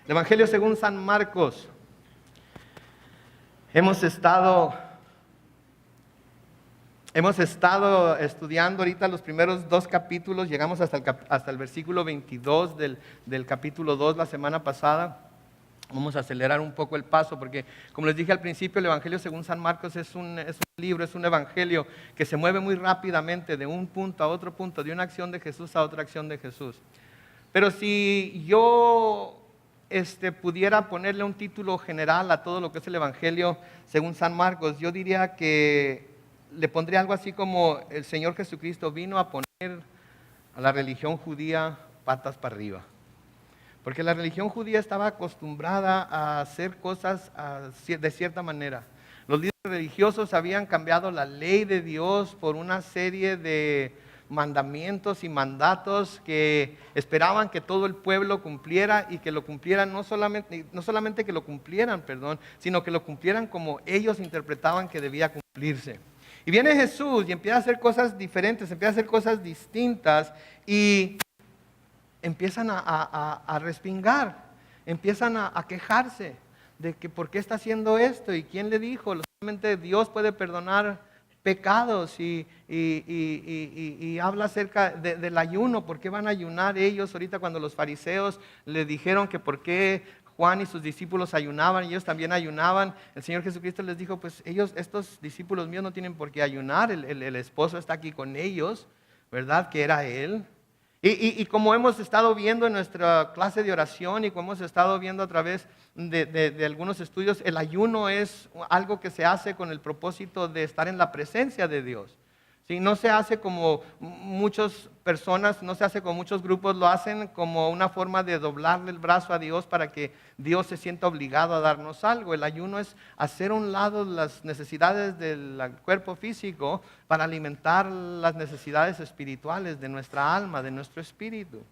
El Evangelio según San Marcos. Hemos estado estudiando ahorita los primeros 2 capítulos, llegamos hasta el versículo 22 del capítulo 2 la semana pasada. Vamos a acelerar un poco el paso porque, como les dije al principio, el Evangelio según San Marcos es un libro, es un evangelio que se mueve muy rápidamente de un punto a otro punto, de una acción de Jesús a otra acción de Jesús. Pero si yo pudiera ponerle un título general a todo lo que es el Evangelio según San Marcos, yo diría que le pondría algo así como: el Señor Jesucristo vino a poner a la religión judía patas para arriba. Porque la religión judía estaba acostumbrada a hacer cosas de cierta manera. Los líderes religiosos habían cambiado la ley de Dios por una serie de mandamientos y mandatos que esperaban que todo el pueblo cumpliera, y que lo cumplieran, no solamente que lo cumplieran, sino que lo cumplieran como ellos interpretaban que debía cumplirse. Y viene Jesús y empieza a hacer cosas diferentes, empieza a hacer cosas distintas, y empiezan a respingar, empiezan a quejarse de que por qué está haciendo esto y quién le dijo. Solamente Dios puede perdonar pecados, y habla acerca del ayuno. ¿Por qué van a ayunar ellos ahorita cuando los fariseos le dijeron que por qué Juan y sus discípulos ayunaban y ellos también ayunaban? El Señor Jesucristo les dijo: pues estos discípulos míos no tienen por qué ayunar, el esposo está aquí con ellos, ¿verdad? Que era Él. Y como hemos estado viendo en nuestra clase de oración, y como hemos estado viendo a través de algunos estudios, el ayuno es algo que se hace con el propósito de estar en la presencia de Dios. ¿Sí? No se hace como muchas personas, no se hace como muchos grupos lo hacen, como una forma de doblarle el brazo a Dios para que Dios se sienta obligado a darnos algo. El ayuno es hacer a un lado las necesidades del cuerpo físico para alimentar las necesidades espirituales de nuestra alma, de nuestro espíritu,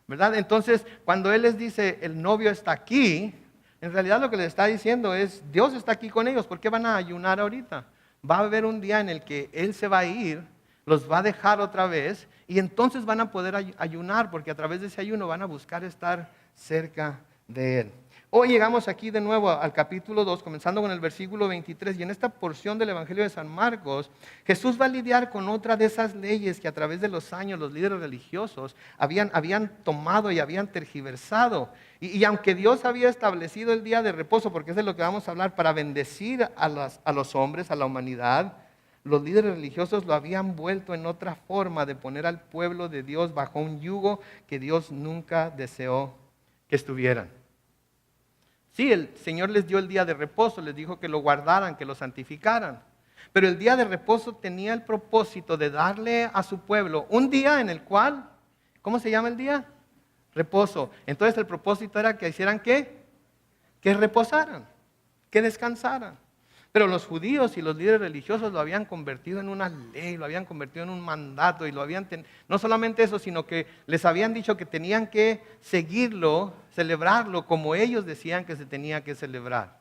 ¿verdad? Entonces, cuando Él les dice: el novio está aquí, en realidad lo que les está diciendo es: Dios está aquí con ellos. ¿Por qué van a ayunar ahorita? Va a haber un día en el que Él se va a ir, los va a dejar otra vez, y entonces van a poder ayunar, porque a través de ese ayuno van a buscar estar cerca de Él. Hoy llegamos aquí de nuevo al capítulo 2, comenzando con el versículo 23, y en esta porción del Evangelio de San Marcos, Jesús va a lidiar con otra de esas leyes que a través de los años los líderes religiosos habían tomado y habían tergiversado. Y aunque Dios había establecido el día de reposo, porque es de lo que vamos a hablar, para bendecir a los hombres, a la humanidad, los líderes religiosos lo habían vuelto en otra forma de poner al pueblo de Dios bajo un yugo que Dios nunca deseó que estuvieran. Sí, el Señor les dio el día de reposo, les dijo que lo guardaran, que lo santificaran. Pero el día de reposo tenía el propósito de darle a su pueblo un día en el cual, ¿cómo se llama el día? Reposo. Entonces el propósito era que hicieran ¿qué? Que reposaran, que descansaran. Pero los judíos y los líderes religiosos lo habían convertido en una ley, lo habían convertido en un mandato, y no solamente eso, sino que les habían dicho que tenían que seguirlo, celebrarlo como ellos decían que se tenía que celebrar.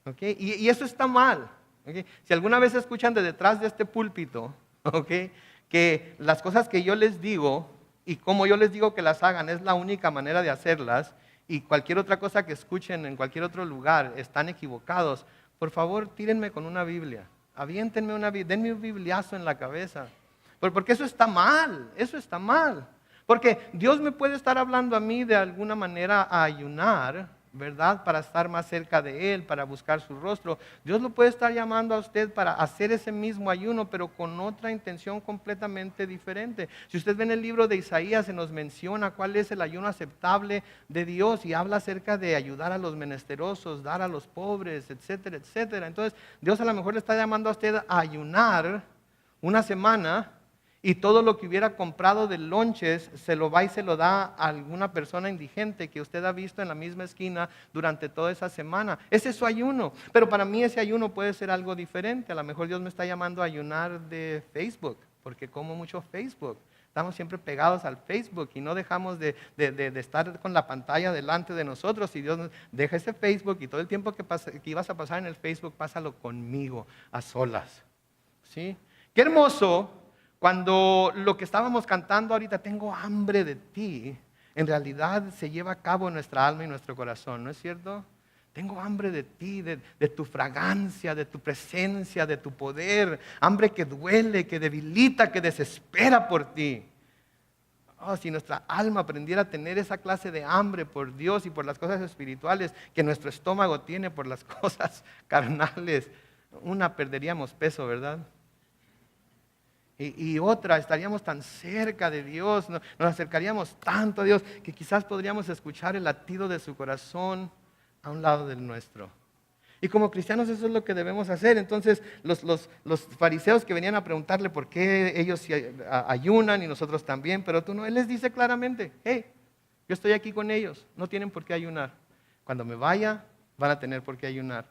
¿Okay? Y eso está mal. ¿Okay? Si alguna vez escuchan de detrás de este púlpito, ¿okay?, que las cosas que yo les digo y como yo les digo que las hagan es la única manera de hacerlas, y cualquier otra cosa que escuchen en cualquier otro lugar están equivocados, por favor, tírenme con una Biblia, aviéntenme una Biblia, denme un bibliazo en la cabeza. Porque eso está mal, eso está mal. Porque Dios me puede estar hablando a mí de alguna manera a ayunar, ¿verdad? Para estar más cerca de Él, para buscar su rostro. Dios lo puede estar llamando a usted para hacer ese mismo ayuno, pero con otra intención completamente diferente. Si usted ve en el libro de Isaías, se nos menciona cuál es el ayuno aceptable de Dios, y habla acerca de ayudar a los menesterosos, dar a los pobres, etcétera, etcétera. Entonces, Dios a lo mejor le está llamando a usted a ayunar una semana, y todo lo que hubiera comprado de lonches se lo va y se lo da a alguna persona indigente que usted ha visto en la misma esquina durante toda esa semana. Ese es su ayuno. Pero para mí ese ayuno puede ser algo diferente. A lo mejor Dios me está llamando a ayunar de Facebook, porque como mucho Facebook. Estamos siempre pegados al Facebook y no dejamos de estar con la pantalla delante de nosotros. Y Dios nos deja ese Facebook, y todo el tiempo que ibas a pasar en el Facebook, pásalo conmigo, a solas. ¿Sí? Qué hermoso cuando lo que estábamos cantando ahorita, tengo hambre de ti, en realidad se lleva a cabo en nuestra alma y nuestro corazón, ¿no es cierto? Tengo hambre de ti, de tu fragancia, de tu presencia, de tu poder. Hambre que duele, que debilita, que desespera por ti. Oh, si nuestra alma aprendiera a tener esa clase de hambre por Dios y por las cosas espirituales que nuestro estómago tiene por las cosas carnales, perderíamos peso, ¿verdad? Y otra, estaríamos tan cerca de Dios, nos acercaríamos tanto a Dios que quizás podríamos escuchar el latido de su corazón a un lado del nuestro. Y como cristianos eso es lo que debemos hacer. Entonces los fariseos que venían a preguntarle por qué ellos ayunan y nosotros también, pero tú no, Él les dice claramente, hey, yo estoy aquí con ellos, no tienen por qué ayunar. Cuando me vaya, van a tener por qué ayunar.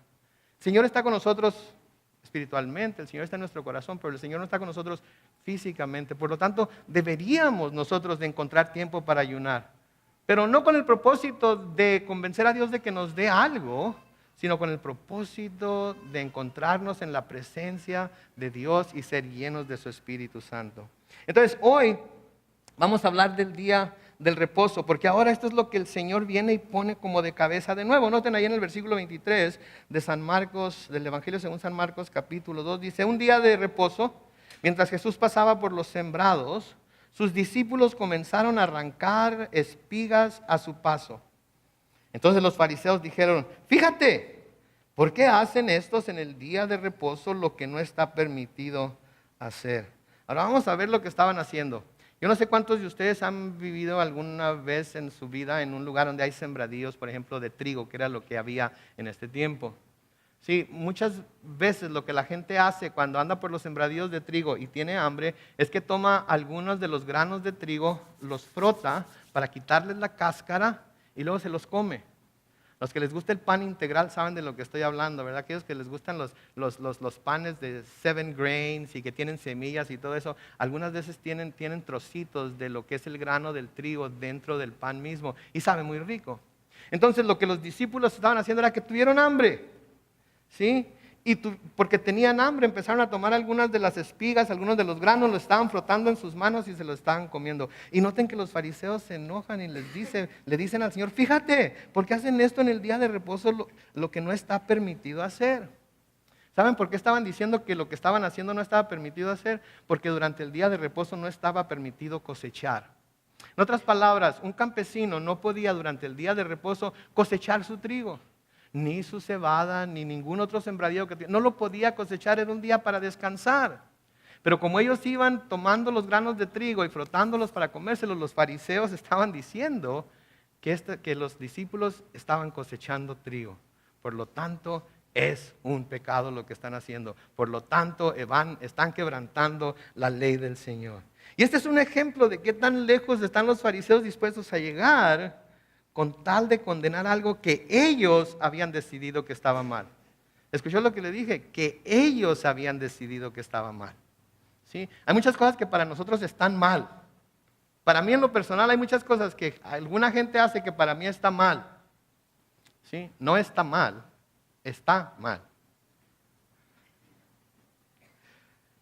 El Señor está con nosotros espiritualmente, el Señor está en nuestro corazón, pero el Señor no está con nosotros físicamente. Por lo tanto, deberíamos nosotros de encontrar tiempo para ayunar. Pero no con el propósito de convencer a Dios de que nos dé algo, sino con el propósito de encontrarnos en la presencia de Dios y ser llenos de su Espíritu Santo. Entonces, hoy vamos a hablar del día del reposo, porque ahora esto es lo que el Señor viene y pone como de cabeza de nuevo. Noten ahí en el versículo 23 de San Marcos, del Evangelio según San Marcos, capítulo 2, dice, un día de reposo, mientras Jesús pasaba por los sembrados, sus discípulos comenzaron a arrancar espigas a su paso. Entonces los fariseos dijeron, fíjate, ¿por qué hacen estos en el día de reposo lo que no está permitido hacer? Ahora vamos a ver lo que estaban haciendo. Yo no sé cuántos de ustedes han vivido alguna vez en su vida en un lugar donde hay sembradíos, por ejemplo, de trigo, que era lo que había en este tiempo. Sí, muchas veces lo que la gente hace cuando anda por los sembradíos de trigo y tiene hambre es que toma algunos de los granos de trigo, los frota para quitarles la cáscara y luego se los come. Los que les gusta el pan integral saben de lo que estoy hablando, ¿verdad? Aquellos que les gustan los panes de 7 grains y que tienen semillas y todo eso, algunas veces tienen trocitos de lo que es el grano del trigo dentro del pan mismo y sabe muy rico. Entonces lo que los discípulos estaban haciendo era que tuvieron hambre. ¿Sí? Porque tenían hambre, empezaron a tomar algunas de las espigas, algunos de los granos, lo estaban frotando en sus manos y se lo estaban comiendo. Y noten que los fariseos se enojan y le dicen al Señor, fíjate, ¿por qué hacen esto en el día de reposo lo que no está permitido hacer? ¿Saben por qué estaban diciendo que lo que estaban haciendo no estaba permitido hacer? Porque durante el día de reposo no estaba permitido cosechar. En otras palabras, un campesino no podía durante el día de reposo cosechar su trigo, ni su cebada, ni ningún otro sembradío que no lo podía cosechar, era un día para descansar. Pero como ellos iban tomando los granos de trigo y frotándolos para comérselos, los fariseos estaban diciendo que los discípulos estaban cosechando trigo. Por lo tanto, es un pecado lo que están haciendo. Por lo tanto, están quebrantando la ley del Señor. Y este es un ejemplo de qué tan lejos están los fariseos dispuestos a llegar con tal de condenar algo que ellos habían decidido que estaba mal. ¿Escuchó lo que le dije? Que ellos habían decidido que estaba mal. ¿Sí? Hay muchas cosas que para nosotros están mal. Para mí en lo personal hay muchas cosas que alguna gente hace que para mí está mal. ¿Sí? No está mal, está mal.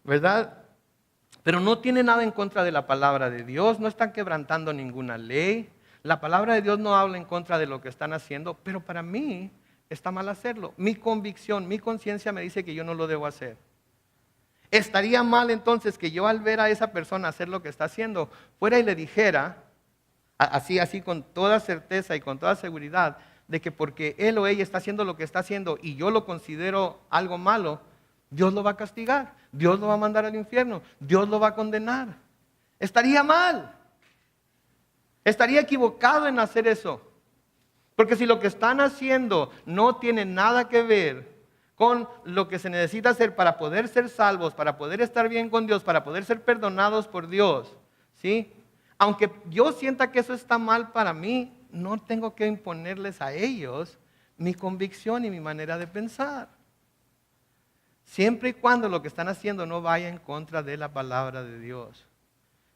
¿Verdad? Pero no tiene nada en contra de la palabra de Dios, no están quebrantando ninguna ley. La palabra de Dios no habla en contra de lo que están haciendo, pero para mí está mal hacerlo. Mi convicción, mi conciencia me dice que yo no lo debo hacer. Estaría mal entonces que yo al ver a esa persona hacer lo que está haciendo, fuera y le dijera, así con toda certeza y con toda seguridad, de que porque él o ella está haciendo lo que está haciendo y yo lo considero algo malo, Dios lo va a castigar, Dios lo va a mandar al infierno, Dios lo va a condenar. Estaría mal. Estaría equivocado en hacer eso. Porque si lo que están haciendo no tiene nada que ver con lo que se necesita hacer para poder ser salvos, para poder estar bien con Dios, para poder ser perdonados por Dios, ¿sí? Aunque yo sienta que eso está mal para mí, no tengo que imponerles a ellos mi convicción y mi manera de pensar. Siempre y cuando lo que están haciendo no vaya en contra de la palabra de Dios.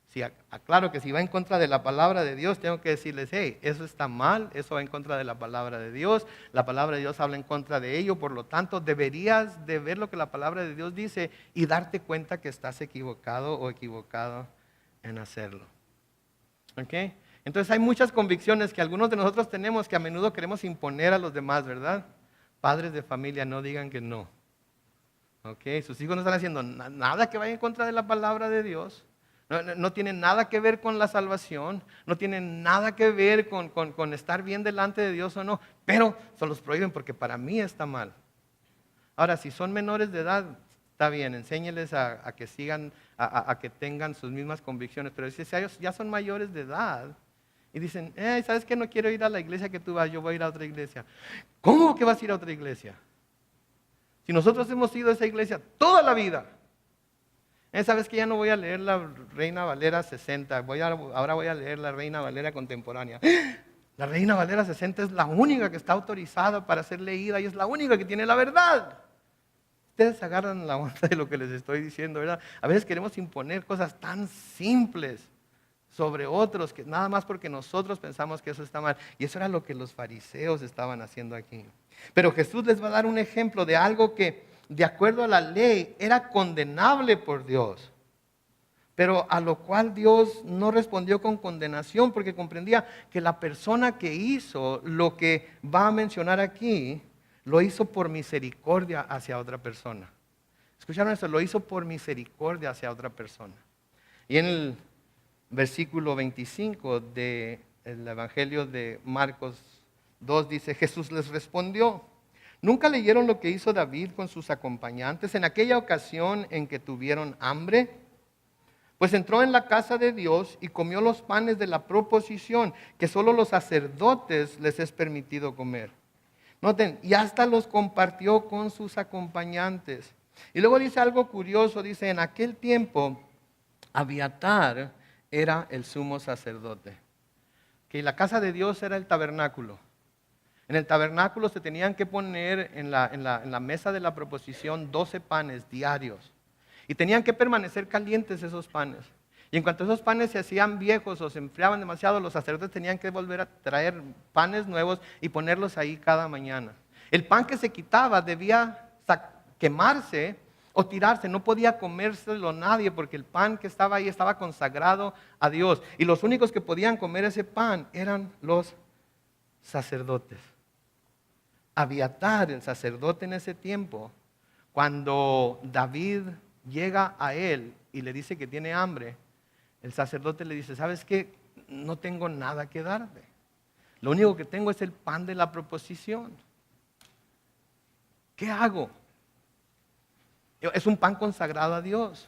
Sí, aclaro que si va en contra de la palabra de Dios, tengo que decirles, hey, eso está mal, eso va en contra de la palabra de Dios, la palabra de Dios habla en contra de ello, por lo tanto deberías de ver lo que la palabra de Dios dice y darte cuenta que estás equivocado o equivocado en hacerlo. ¿Ok? Entonces hay muchas convicciones que algunos de nosotros tenemos que a menudo queremos imponer a los demás, ¿verdad? Padres de familia, no digan que no. ¿Ok? Sus hijos no están haciendo nada que vaya en contra de la palabra de Dios. No tienen nada que ver con la salvación, no tienen nada que ver con estar bien delante de Dios o no, pero se los prohíben porque para mí está mal. Ahora, si son menores de edad, está bien, enséñeles a que sigan, a que tengan sus mismas convicciones, pero si ellos ya son mayores de edad y dicen, ¿sabes qué? No quiero ir a la iglesia que tú vas, yo voy a ir a otra iglesia. ¿Cómo que vas a ir a otra iglesia? Si nosotros hemos ido a esa iglesia toda la vida. ¿Sabes que ya no voy a leer la Reina Valera 60? Ahora voy a leer la Reina Valera contemporánea. La Reina Valera 60 es la única que está autorizada para ser leída y es la única que tiene la verdad. Ustedes agarran la onda de lo que les estoy diciendo, ¿verdad? A veces queremos imponer cosas tan simples sobre otros, que nada más porque nosotros pensamos que eso está mal. Y eso era lo que los fariseos estaban haciendo aquí. Pero Jesús les va a dar un ejemplo de algo que, de acuerdo a la ley, era condenable por Dios. Pero a lo cual Dios no respondió con condenación, porque comprendía que la persona que hizo lo que va a mencionar aquí, lo hizo por misericordia hacia otra persona. ¿Escucharon eso? Lo hizo por misericordia hacia otra persona. Y en el versículo 25 del Evangelio de Marcos 2 dice, Jesús les respondió, ¿nunca leyeron lo que hizo David con sus acompañantes en aquella ocasión en que tuvieron hambre? Pues entró en la casa de Dios y comió los panes de la proposición, que solo los sacerdotes les es permitido comer. Noten, y hasta los compartió con sus acompañantes. Y luego dice algo curioso, dice, en aquel tiempo Abiatar era el sumo sacerdote. Que la casa de Dios era el tabernáculo. En el tabernáculo se tenían que poner en la mesa de la proposición 12 panes diarios. Y tenían que permanecer calientes esos panes. Y en cuanto esos panes se hacían viejos o se enfriaban demasiado, los sacerdotes tenían que volver a traer panes nuevos y ponerlos ahí cada mañana. El pan que se quitaba debía quemarse o tirarse, no podía comérselo nadie porque el pan que estaba ahí estaba consagrado a Dios. Y los únicos que podían comer ese pan eran los sacerdotes. Abiatar, el sacerdote en ese tiempo, cuando David llega a él y le dice que tiene hambre, el sacerdote le dice, ¿sabes qué? No tengo nada que darte. Lo único que tengo es el pan de la proposición. ¿Qué hago? Es un pan consagrado a Dios.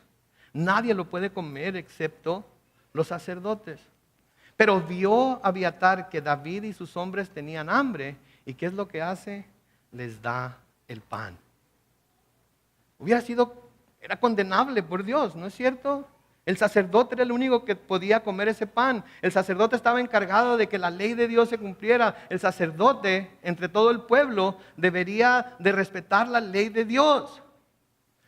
Nadie lo puede comer excepto los sacerdotes. Pero vio Abiatar que David y sus hombres tenían hambre. ¿Y qué es lo que hace? Les da el pan. Era condenable por Dios, ¿no es cierto? El sacerdote era el único que podía comer ese pan. El sacerdote estaba encargado de que la ley de Dios se cumpliera. El sacerdote, entre todo el pueblo, debería de respetar la ley de Dios.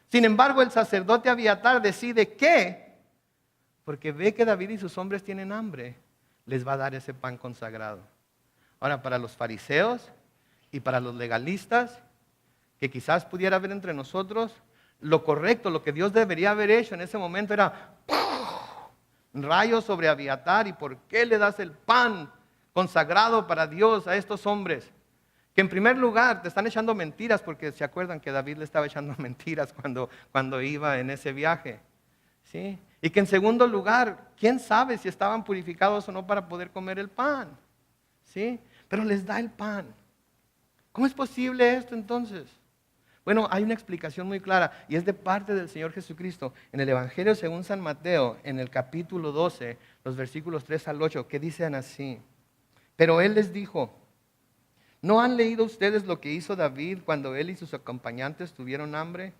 Sin embargo, el sacerdote Abiatar decide que, porque ve que David y sus hombres tienen hambre, les va a dar ese pan consagrado. Ahora, para los fariseos y para los legalistas, que quizás pudiera haber entre nosotros, lo correcto, lo que Dios debería haber hecho en ese momento era rayos sobre Abiatar. ¿Y por qué le das el pan consagrado para Dios a estos hombres? Que en primer lugar te están echando mentiras, porque se acuerdan que David le estaba echando mentiras cuando iba en ese viaje, ¿sí? Y que en segundo lugar, ¿quién sabe si estaban purificados o no para poder comer el pan? ¿Sí? Pero les da el pan. ¿Cómo es posible esto entonces? Bueno, hay una explicación muy clara y es de parte del Señor Jesucristo. En el Evangelio según San Mateo, en el capítulo 12, los versículos 3 al 8, que dicen así. Pero Él les dijo, ¿no han leído ustedes lo que hizo David cuando él y sus acompañantes tuvieron hambre?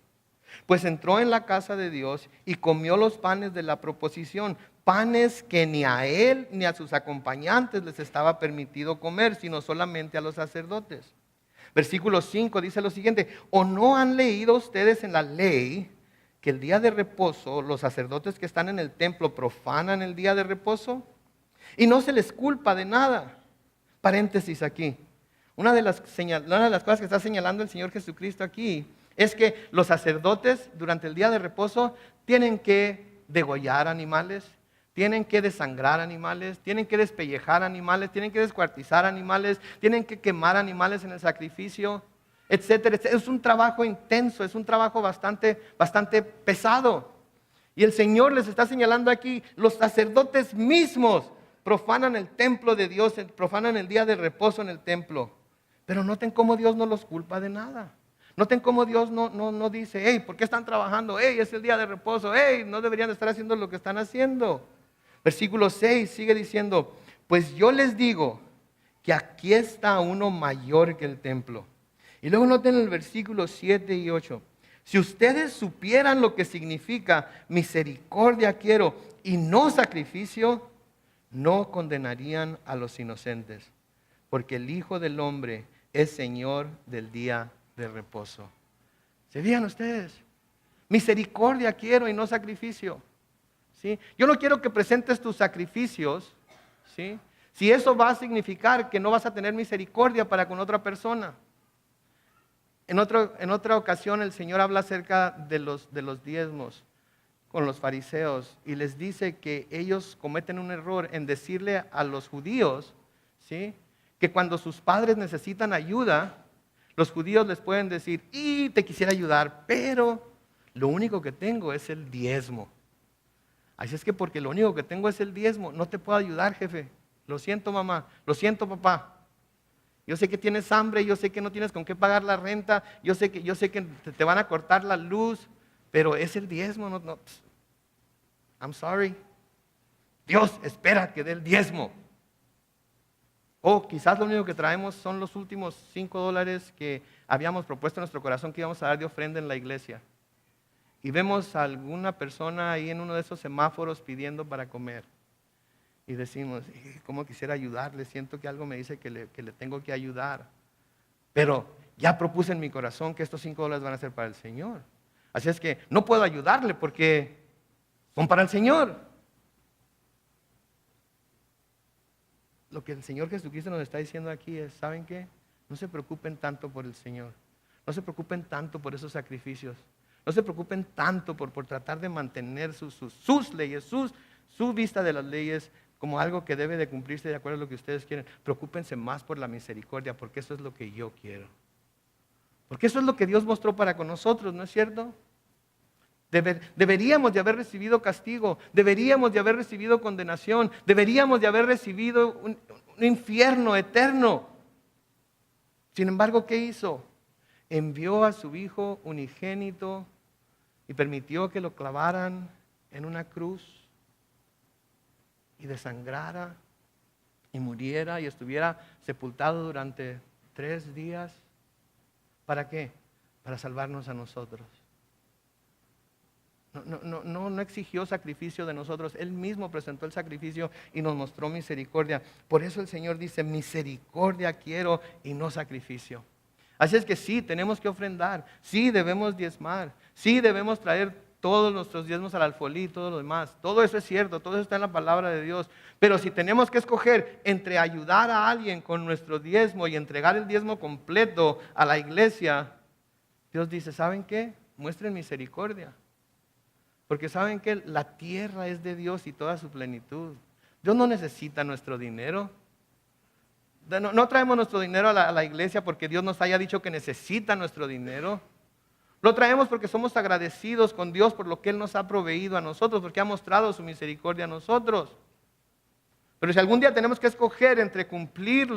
Pues entró en la casa de Dios y comió los panes de la proposición, panes que ni a él ni a sus acompañantes les estaba permitido comer, sino solamente a los sacerdotes. Versículo 5 dice lo siguiente, ¿o no han leído ustedes en la ley que el día de reposo los sacerdotes que están en el templo profanan el día de reposo? Y no se les culpa de nada. Paréntesis aquí. Una de las cosas que está señalando el Señor Jesucristo aquí es que los sacerdotes durante el día de reposo tienen que degollar animales, Tienen que desangrar animales, tienen que despellejar animales, tienen que descuartizar animales, tienen que quemar animales en el sacrificio, etcétera, etcétera. Es un trabajo intenso, es un trabajo bastante pesado. Y el Señor les está señalando aquí, los sacerdotes mismos profanan el templo de Dios, profanan el día de reposo en el templo. Pero noten cómo Dios no los culpa de nada. Noten cómo Dios no dice, hey, ¿por qué están trabajando? Hey, es el día de reposo. Hey, no deberían estar haciendo lo que están haciendo. Versículo 6 sigue diciendo, pues yo les digo que aquí está uno mayor que el templo. Y luego noten el versículo 7 y 8. Si ustedes supieran lo que significa misericordia quiero y no sacrificio, no condenarían a los inocentes, porque el Hijo del Hombre es Señor del día de reposo. ¿Se fijan ustedes? Misericordia quiero y no sacrificio. ¿Sí? Yo no quiero que presentes tus sacrificios, ¿sí? Si eso va a significar que no vas a tener misericordia para con otra persona. En otra ocasión el Señor habla acerca de los diezmos con los fariseos y les dice que ellos cometen un error en decirle a los judíos, ¿sí?, que cuando sus padres necesitan ayuda, los judíos les pueden decir, y te quisiera ayudar, pero lo único que tengo es el diezmo. Así es que porque lo único que tengo es el diezmo, no te puedo ayudar, jefe. Lo siento, mamá. Lo siento, papá. Yo sé que tienes hambre, yo sé que no tienes con qué pagar la renta, yo sé que te van a cortar la luz, pero es el diezmo. No. I'm sorry. Dios espera que dé el diezmo. O quizás lo único que traemos son los últimos $5 que habíamos propuesto en nuestro corazón que íbamos a dar de ofrenda en la iglesia. Y vemos a alguna persona ahí en uno de esos semáforos pidiendo para comer. Y decimos, ¿cómo quisiera ayudarle? Siento que algo me dice que le tengo que ayudar. Pero ya propuse en mi corazón que estos $5 van a ser para el Señor. Así es que no puedo ayudarle porque son para el Señor. Lo que el Señor Jesucristo nos está diciendo aquí es, ¿saben qué? No se preocupen tanto por el Señor. No se preocupen tanto por esos sacrificios. No se preocupen tanto por tratar de mantener sus leyes, su vista de las leyes como algo que debe de cumplirse de acuerdo a lo que ustedes quieren. Preocúpense más por la misericordia, porque eso es lo que yo quiero. Porque eso es lo que Dios mostró para con nosotros, ¿no es cierto? Deberíamos de haber recibido castigo, deberíamos de haber recibido condenación, deberíamos de haber recibido un infierno eterno. Sin embargo, ¿qué hizo? Envió a su Hijo unigénito y permitió que lo clavaran en una cruz y desangrara y muriera y estuviera sepultado durante 3 días. ¿Para qué? Para salvarnos a nosotros. No exigió sacrificio de nosotros. Él mismo presentó el sacrificio y nos mostró misericordia. Por eso el Señor dice, misericordia quiero y no sacrificio. Así es que sí, tenemos que ofrendar, sí debemos diezmar, sí debemos traer todos nuestros diezmos al alfolí y todo lo demás. Todo eso es cierto, todo eso está en la palabra de Dios. Pero si tenemos que escoger entre ayudar a alguien con nuestro diezmo y entregar el diezmo completo a la iglesia, Dios dice, ¿saben qué? Muestren misericordia. Porque ¿saben qué? La tierra es de Dios y toda su plenitud. Dios no necesita nuestro dinero. No traemos nuestro dinero a la iglesia porque Dios nos haya dicho que necesita nuestro dinero. Lo traemos porque somos agradecidos con Dios por lo que Él nos ha proveído a nosotros, porque ha mostrado su misericordia a nosotros. Pero si algún día tenemos que escoger entre cumplir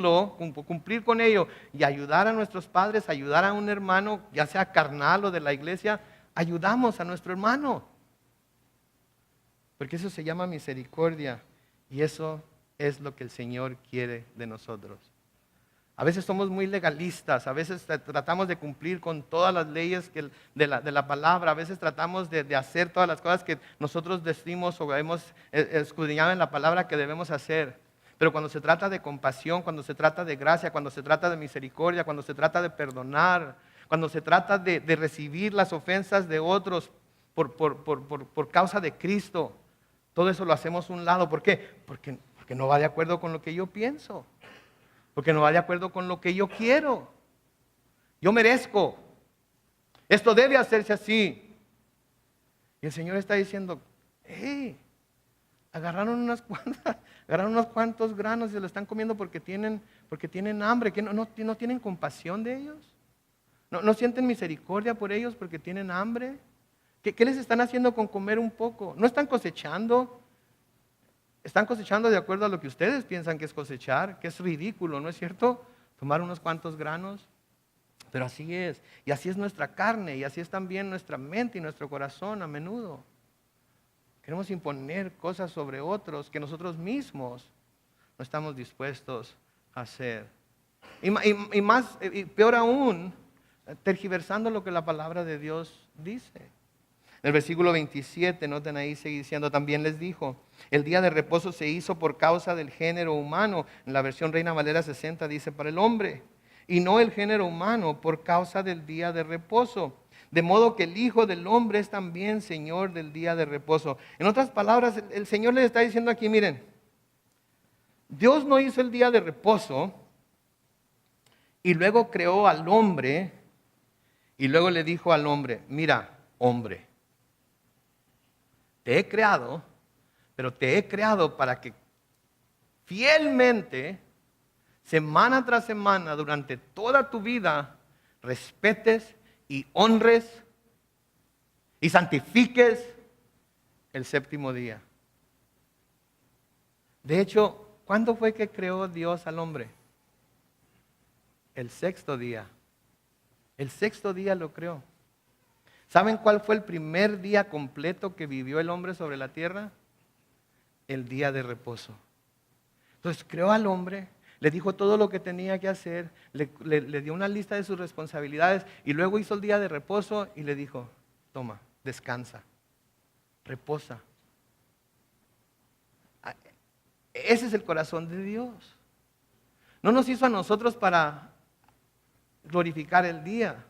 con ello y ayudar a nuestros padres, ayudar a un hermano, ya sea carnal o de la iglesia, ayudamos a nuestro hermano. Porque eso se llama misericordia y eso es lo que el Señor quiere de nosotros. A veces somos muy legalistas, a veces tratamos de cumplir con todas las leyes de la palabra, a veces tratamos de hacer todas las cosas que nosotros decimos o hemos escudriñado en la palabra que debemos hacer. Pero cuando se trata de compasión, cuando se trata de gracia, cuando se trata de misericordia, cuando se trata de perdonar, cuando se trata de recibir las ofensas de otros por causa de Cristo, todo eso lo hacemos a un lado. ¿Por qué? Porque no va de acuerdo con lo que yo pienso. Porque no va de acuerdo con lo que yo quiero. Yo merezco. Esto debe hacerse así. Y el Señor está diciendo, hey, Agarraron agarraron unos cuantos granos y se lo están comiendo porque tienen hambre. ¿Que no tienen compasión de ellos? ¿No sienten misericordia por ellos porque tienen hambre? ¿Qué les están haciendo con comer un poco? ¿No están cosechando? Están cosechando de acuerdo a lo que ustedes piensan que es cosechar, que es ridículo, ¿no es cierto? Tomar unos cuantos granos. Pero así es. Y así es nuestra carne, y así es también nuestra mente y nuestro corazón a menudo. Queremos imponer cosas sobre otros que nosotros mismos no estamos dispuestos a hacer. Y peor aún, tergiversando lo que la palabra de Dios dice. En el versículo 27, noten ahí, sigue diciendo, también les dijo, el día de reposo se hizo por causa del género humano. En la versión Reina Valera 60 dice, para el hombre, y no el género humano por causa del día de reposo. De modo que el Hijo del Hombre es también Señor del día de reposo. En otras palabras, el Señor les está diciendo aquí, miren, Dios no hizo el día de reposo y luego creó al hombre y luego le dijo al hombre, mira, hombre, te he creado, pero te he creado para que fielmente, semana tras semana, durante toda tu vida, respetes y honres y santifiques el séptimo día. De hecho, ¿cuándo fue que creó Dios al hombre? El sexto día. El sexto día lo creó. ¿Saben cuál fue el primer día completo que vivió el hombre sobre la tierra? El día de reposo. Entonces creó al hombre, le dijo todo lo que tenía que hacer, le dio una lista de sus responsabilidades y luego hizo el día de reposo y le dijo, toma, descansa, reposa. Ese es el corazón de Dios. No nos hizo a nosotros para glorificar el día.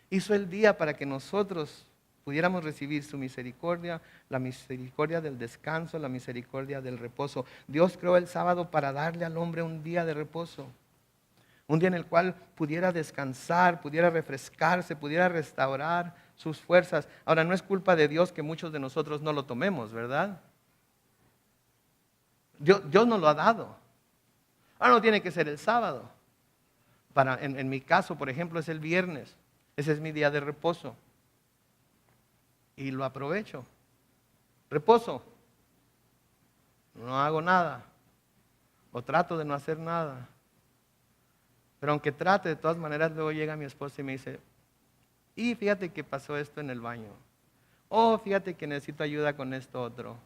Hizo el día para que nosotros pudiéramos recibir su misericordia, la misericordia del descanso, la misericordia del reposo. Dios creó el sábado para darle al hombre un día de reposo. Un día en el cual pudiera descansar, pudiera refrescarse, pudiera restaurar sus fuerzas. Ahora, no es culpa de Dios que muchos de nosotros no lo tomemos, ¿verdad? Dios nos lo ha dado. Ahora no tiene que ser el sábado. En mi caso, por ejemplo, es el viernes. Ese es mi día de reposo. Y lo aprovecho. Reposo. No hago nada. O trato de no hacer nada. Pero aunque trate, de todas maneras, luego llega mi esposa y me dice, y fíjate que pasó esto en el baño. Oh, fíjate que necesito ayuda con esto otro.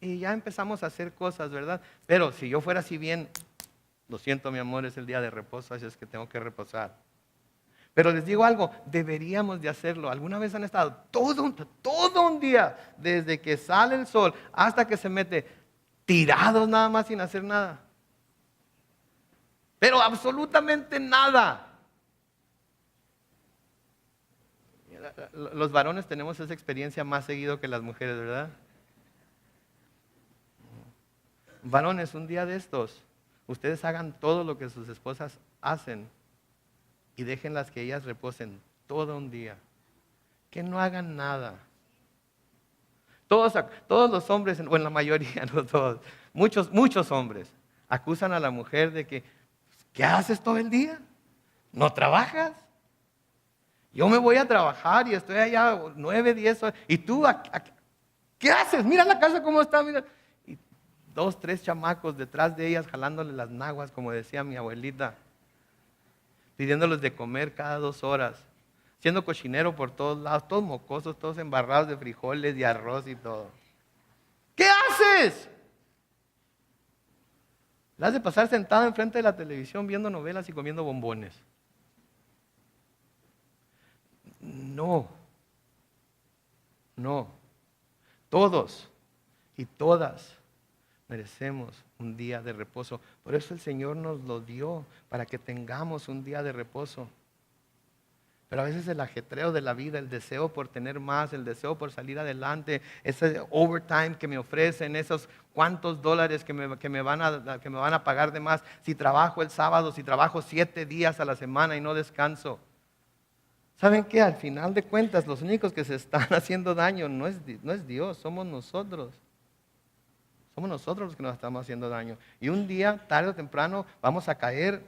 Y ya empezamos a hacer cosas, ¿verdad? Pero si yo fuera así bien, lo siento, mi amor, es el día de reposo, así es que tengo que reposar. Pero les digo algo, deberíamos de hacerlo. ¿Alguna vez han estado todo un día, desde que sale el sol hasta que se mete, tirados nada más sin hacer nada? Pero absolutamente nada. Los varones tenemos esa experiencia más seguido que las mujeres, ¿verdad? Varones, un día de estos, ustedes hagan todo lo que sus esposas hacen y déjenlas que ellas reposen todo un día. Que no hagan nada. Todos los hombres, o en la mayoría, no todos, muchos hombres acusan a la mujer de que, ¿qué haces todo el día? ¿No trabajas? Yo me voy a trabajar y estoy allá 9, 10 horas. ¿Y tú qué haces? Mira la casa cómo está, mira. Y 2, 3 chamacos detrás de ellas jalándole las naguas, como decía mi abuelita. Pidiéndoles de comer cada 2 horas. Siendo cochinero por todos lados, todos mocosos, todos embarrados de frijoles y arroz y todo. ¿Qué haces? La has de pasar sentado enfrente de la televisión viendo novelas y comiendo bombones. No. Todos y todas merecemos un día de reposo. Por eso el Señor nos lo dio, para que tengamos un día de reposo. Pero a veces el ajetreo de la vida, el deseo por tener más, el deseo por salir adelante, ese overtime que me ofrecen, esos cuantos dólares que me van a pagar de más, si trabajo el sábado, si trabajo 7 días a la semana y no descanso. ¿Saben qué? Al final de cuentas, los únicos que se están haciendo daño no es Dios, somos nosotros. Somos nosotros los que nos estamos haciendo daño. Y un día, tarde o temprano, vamos a caer,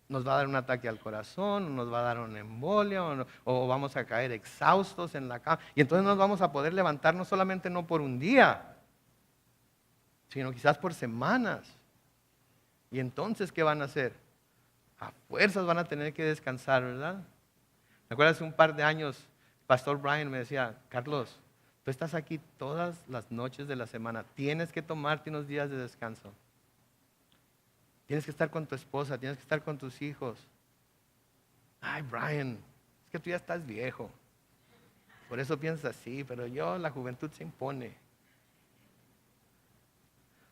nos va a dar un ataque al corazón, o nos va a dar una embolia, o vamos a caer exhaustos en la cama. Y entonces nos vamos a poder levantar no solamente no por un día, sino quizás por semanas. Y entonces, ¿qué van a hacer? A fuerzas van a tener que descansar, ¿verdad? Me acuerdo hace un par de años, Pastor Brian me decía, Carlos, tú estás aquí todas las noches de la semana, tienes que tomarte unos días de descanso. Tienes que estar con tu esposa, tienes que estar con tus hijos. Ay, Brian, es que tú ya estás viejo. Por eso piensas así, pero la juventud se impone.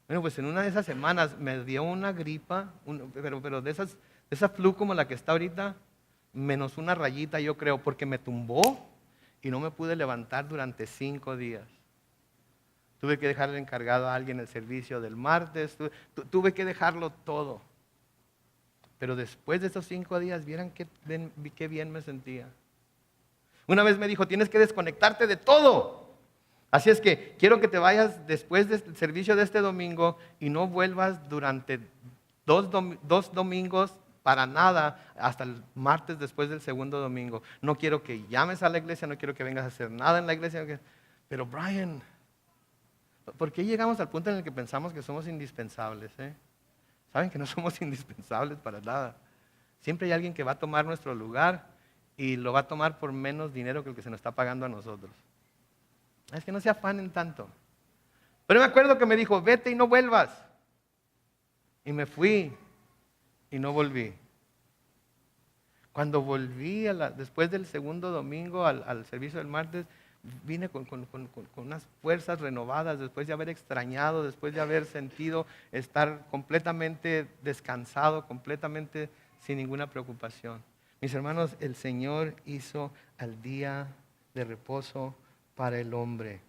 Bueno, pues en una de esas semanas me dio una gripa, pero de esa flu como la que está ahorita, menos una rayita yo creo, porque me tumbó y no me pude levantar durante 5 días. Tuve que dejarle encargado a alguien el servicio del martes, tuve que dejarlo todo. Pero después de esos 5 días, vieran qué bien me sentía. Una vez me dijo, tienes que desconectarte de todo. Así es que quiero que te vayas después del servicio de este domingo y no vuelvas durante dos domingos para nada hasta el martes después del segundo domingo. No quiero que llames a la iglesia, no quiero que vengas a hacer nada en la iglesia. Pero Brian, ¿por qué llegamos al punto en el que pensamos que somos indispensables? Saben que no somos indispensables para nada. Siempre hay alguien que va a tomar nuestro lugar y lo va a tomar por menos dinero que el que se nos está pagando a nosotros. Es que no se afanen tanto. Pero me acuerdo que me dijo, vete y no vuelvas. Y me fui y no volví. Cuando volví después del segundo domingo al servicio del martes, vine con unas fuerzas renovadas, después de haber extrañado, después de haber sentido estar completamente descansado, completamente sin ninguna preocupación. Mis hermanos, el Señor hizo al día de reposo para el hombre.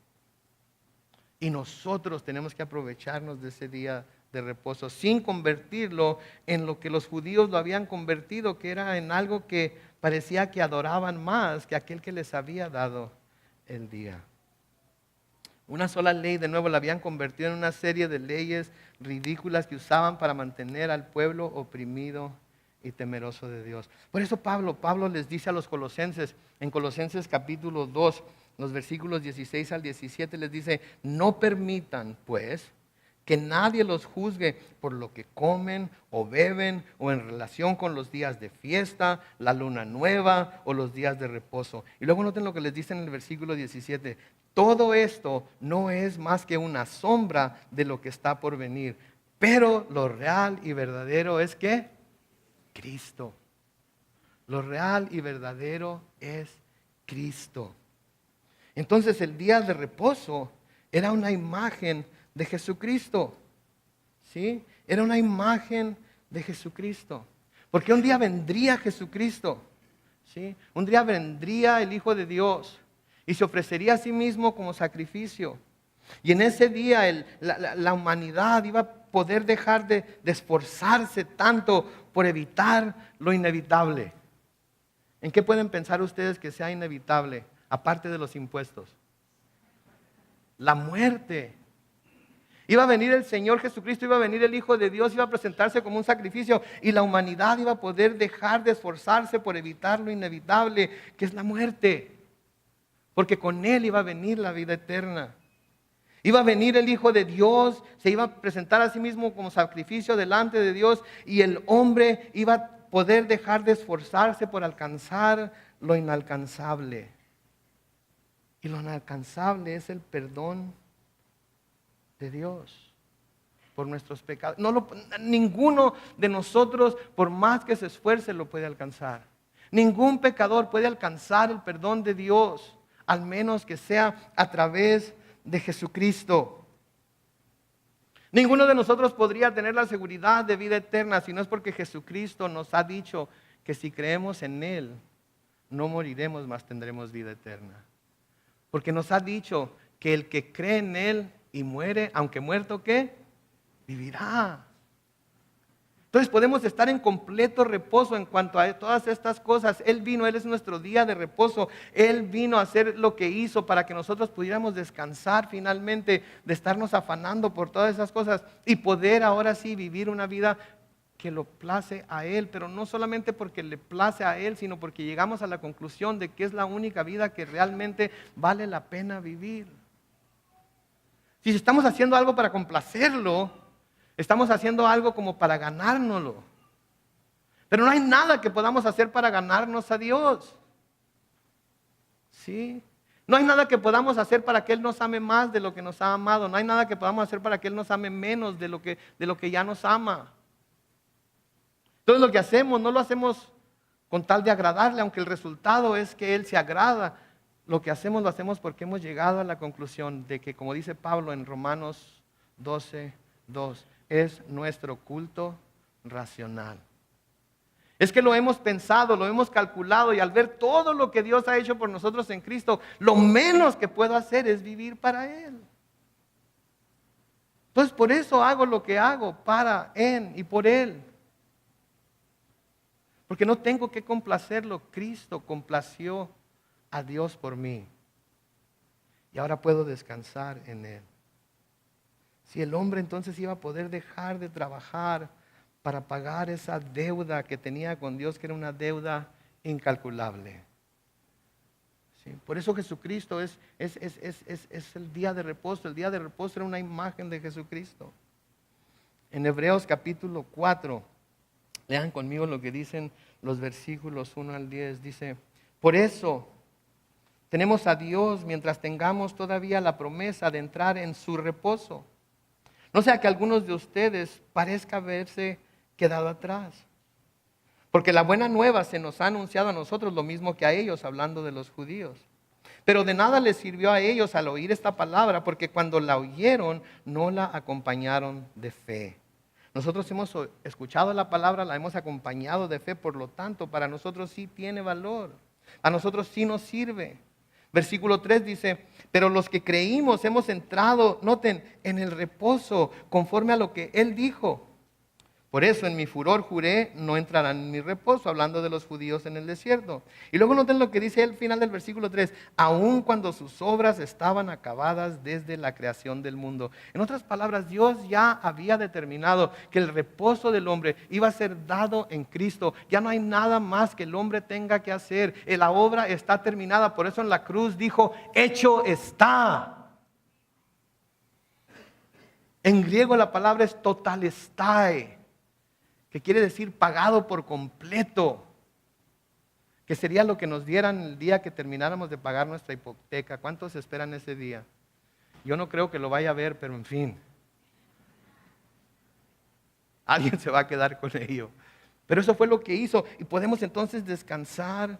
Y nosotros tenemos que aprovecharnos de ese día de reposo sin convertirlo en lo que los judíos lo habían convertido, que era en algo que parecía que adoraban más que aquel que les había dado el día. Una sola ley, de nuevo, la habían convertido en una serie de leyes ridículas que usaban para mantener al pueblo oprimido y temeroso de Dios. Por eso Pablo les dice a los colosenses, en Colosenses capítulo 2, los versículos 16 al 17, les dice, no permitan pues que nadie los juzgue por lo que comen o beben o en relación con los días de fiesta, la luna nueva o los días de reposo. Y luego noten lo que les dice en el versículo 17. Todo esto no es más que una sombra de lo que está por venir. Pero lo real y verdadero es ¿qué? Cristo. Lo real y verdadero es Cristo. Entonces el día de reposo era una imagen de Jesucristo, ¿sí? Era una imagen de Jesucristo. Porque un día vendría Jesucristo, ¿sí? Un día vendría el Hijo de Dios y se ofrecería a sí mismo como sacrificio. Y en ese día la humanidad iba a poder dejar de esforzarse tanto por evitar lo inevitable. ¿En qué pueden pensar ustedes que sea inevitable, aparte de los impuestos? La muerte. Iba a venir el Señor Jesucristo, iba a venir el Hijo de Dios, iba a presentarse como un sacrificio y la humanidad iba a poder dejar de esforzarse por evitar lo inevitable, que es la muerte. Porque con Él iba a venir la vida eterna. Iba a venir el Hijo de Dios, se iba a presentar a sí mismo como sacrificio delante de Dios y el hombre iba a poder dejar de esforzarse por alcanzar lo inalcanzable. Y lo inalcanzable es el perdón de Dios por nuestros pecados. Ninguno de nosotros, por más que se esfuerce, lo puede alcanzar. Ningún pecador puede alcanzar el perdón de Dios, al menos que sea a través de Jesucristo. Ninguno de nosotros podría tener la seguridad de vida eterna si no es porque Jesucristo nos ha dicho que si creemos en Él, no moriremos, mas tendremos vida eterna. Porque nos ha dicho que el que cree en Él y muere, aunque muerto, ¿qué? Vivirá. Entonces podemos estar en completo reposo en cuanto a todas estas cosas. Él vino, Él es nuestro día de reposo. Él vino a hacer lo que hizo para que nosotros pudiéramos descansar finalmente de estarnos afanando por todas esas cosas y poder ahora sí vivir una vida que lo place a Él, pero no solamente porque le place a Él, sino porque llegamos a la conclusión de que es la única vida que realmente vale la pena vivir. Si estamos haciendo algo para complacerlo, estamos haciendo algo como para ganárnoslo. Pero no hay nada que podamos hacer para ganarnos a Dios. ¿Sí? No hay nada que podamos hacer para que Él nos ame más de lo que nos ha amado. No hay nada que podamos hacer para que Él nos ame menos de lo que ya nos ama. Entonces lo que hacemos, no lo hacemos con tal de agradarle, aunque el resultado es que Él se agrada. Lo que hacemos, lo hacemos porque hemos llegado a la conclusión de que, como dice Pablo en Romanos 12:2, es nuestro culto racional. Es que lo hemos pensado, lo hemos calculado y al ver todo lo que Dios ha hecho por nosotros en Cristo, lo menos que puedo hacer es vivir para Él. Entonces por eso hago lo que hago, para, en y por Él. Porque no tengo que complacerlo, Cristo complació a Dios por mí. Y ahora puedo descansar en Él. Si el hombre entonces iba a poder dejar de trabajar para pagar esa deuda que tenía con Dios, que era una deuda incalculable. ¿Sí? Por eso Jesucristo es el día de reposo. El día de reposo era una imagen de Jesucristo. En Hebreos capítulo 4, lean conmigo lo que dicen los versículos 1 al 10. Dice, por eso tenemos a Dios mientras tengamos todavía la promesa de entrar en su reposo. No sea que algunos de ustedes parezca haberse quedado atrás. Porque la buena nueva se nos ha anunciado a nosotros lo mismo que a ellos, hablando de los judíos. Pero de nada les sirvió a ellos al oír esta palabra, porque cuando la oyeron no la acompañaron de fe. Nosotros hemos escuchado la palabra, la hemos acompañado de fe, por lo tanto, para nosotros sí tiene valor. A nosotros sí nos sirve. Versículo 3 dice, pero los que creímos hemos entrado, noten, en el reposo, conforme a lo que Él dijo. Por eso en mi furor juré, no entrarán en mi reposo, hablando de los judíos en el desierto. Y luego noten lo que dice al final del versículo 3, aun cuando sus obras estaban acabadas desde la creación del mundo. En otras palabras, Dios ya había determinado que el reposo del hombre iba a ser dado en Cristo. Ya no hay nada más que el hombre tenga que hacer. La obra está terminada. Por eso en la cruz dijo, hecho está. En griego la palabra es totalestai, que quiere decir pagado por completo, que sería lo que nos dieran el día que termináramos de pagar nuestra hipoteca. ¿Cuántos esperan ese día? Yo no creo que lo vaya a ver, pero en fin, alguien se va a quedar con ello. Pero eso fue lo que hizo y podemos entonces descansar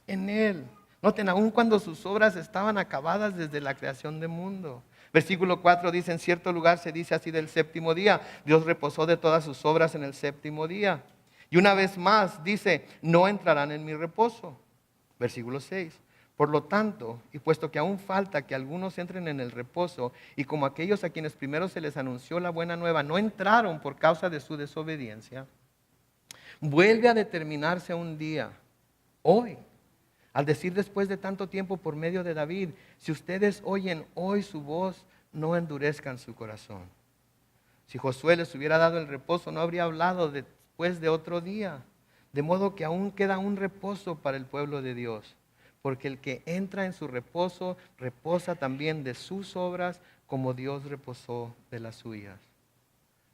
en Él. Noten, aun cuando sus obras estaban acabadas desde la creación del mundo. Versículo 4 dice, en cierto lugar se dice así del séptimo día. Dios reposó de todas sus obras en el séptimo día. Y una vez más dice, no entrarán en mi reposo. Versículo 6. Por lo tanto, y puesto que aún falta que algunos entren en el reposo, y como aquellos a quienes primero se les anunció la buena nueva no entraron por causa de su desobediencia, vuelve a determinarse un día, hoy, al decir después de tanto tiempo por medio de David, si ustedes oyen hoy su voz, no endurezcan su corazón. Si Josué les hubiera dado el reposo, no habría hablado después de otro día. De modo que aún queda un reposo para el pueblo de Dios. Porque el que entra en su reposo, reposa también de sus obras, como Dios reposó de las suyas.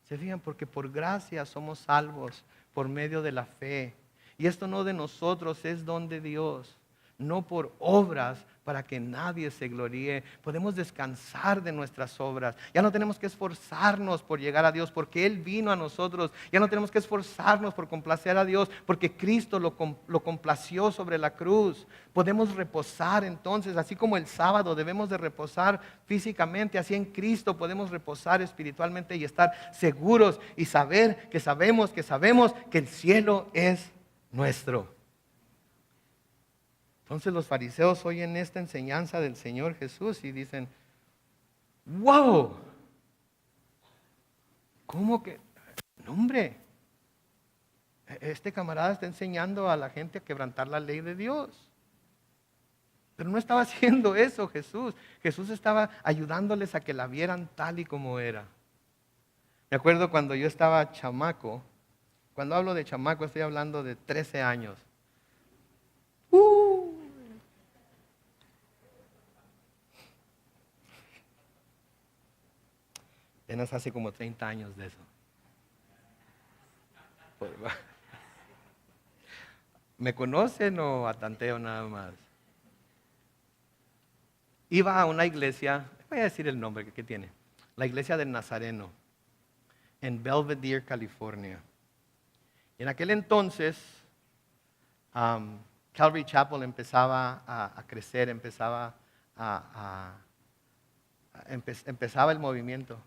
¿Se fijan? Porque por gracia somos salvos, por medio de la fe. Y esto no de nosotros, es don de Dios. No por obras para que nadie se gloríe. Podemos descansar de nuestras obras. Ya no tenemos que esforzarnos por llegar a Dios porque Él vino a nosotros. Ya no tenemos que esforzarnos por complacer a Dios porque Cristo lo complació sobre la cruz. Podemos reposar entonces, así como el sábado debemos de reposar físicamente, así en Cristo podemos reposar espiritualmente y estar seguros y saber que sabemos que el cielo es nuestro. Entonces los fariseos oyen esta enseñanza del Señor Jesús y dicen, wow, ¿cómo que? No, hombre, Este camarada está enseñando a la gente a quebrantar la ley de Dios. Pero no estaba haciendo eso Jesús. Jesús estaba ayudándoles a que la vieran tal y como era. Me acuerdo cuando yo estaba chamaco. Cuando hablo de chamaco estoy hablando de 13 años. Apenas hace como 30 años de eso. ¿Me conocen o atanteo nada más? Iba a una iglesia, voy a decir el nombre que tiene, la iglesia del Nazareno, en Belvedere, California. Y en aquel entonces, Calvary Chapel empezaba a crecer, empezaba el movimiento.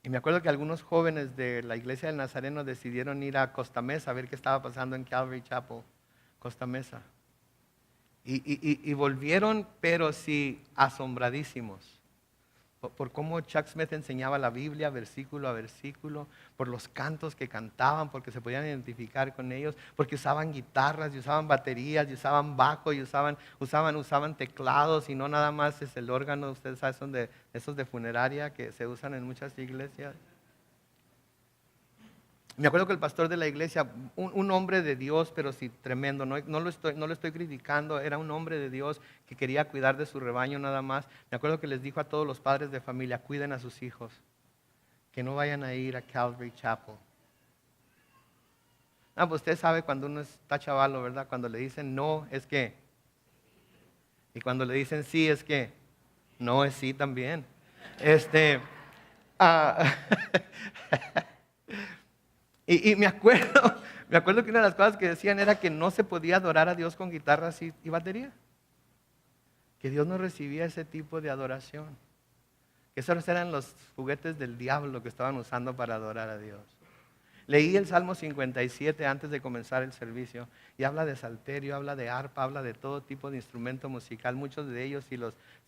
Y me acuerdo que algunos jóvenes de la iglesia del Nazareno decidieron ir a Costa Mesa a ver qué estaba pasando en Calvary Chapel, Costa Mesa. Y volvieron, pero sí, asombradísimos. Por cómo Chuck Smith enseñaba la Biblia versículo a versículo, por los cantos que cantaban, porque se podían identificar con ellos, porque usaban guitarras, y usaban baterías, y usaban bajo, y usaban teclados, y no nada más es el órgano, ustedes saben, son esos de funeraria que se usan en muchas iglesias. Me acuerdo que el pastor de la iglesia, un hombre de Dios, pero sí tremendo, no lo estoy criticando, era un hombre de Dios que quería cuidar de su rebaño nada más. Me acuerdo que les dijo a todos los padres de familia, cuiden a sus hijos, que no vayan a ir a Calvary Chapel. Pues usted sabe cuando uno está chavalo, ¿verdad? Cuando le dicen no, es que. Y cuando le dicen sí, es que. No, es sí también. Y me acuerdo que una de las cosas que decían era que no se podía adorar a Dios con guitarras y batería. Que Dios no recibía ese tipo de adoración. Que esos eran los juguetes del diablo que estaban usando para adorar a Dios. Leí el Salmo 57 antes de comenzar el servicio y habla de salterio, habla de arpa, habla de todo tipo de instrumento musical. Muchos de ellos, si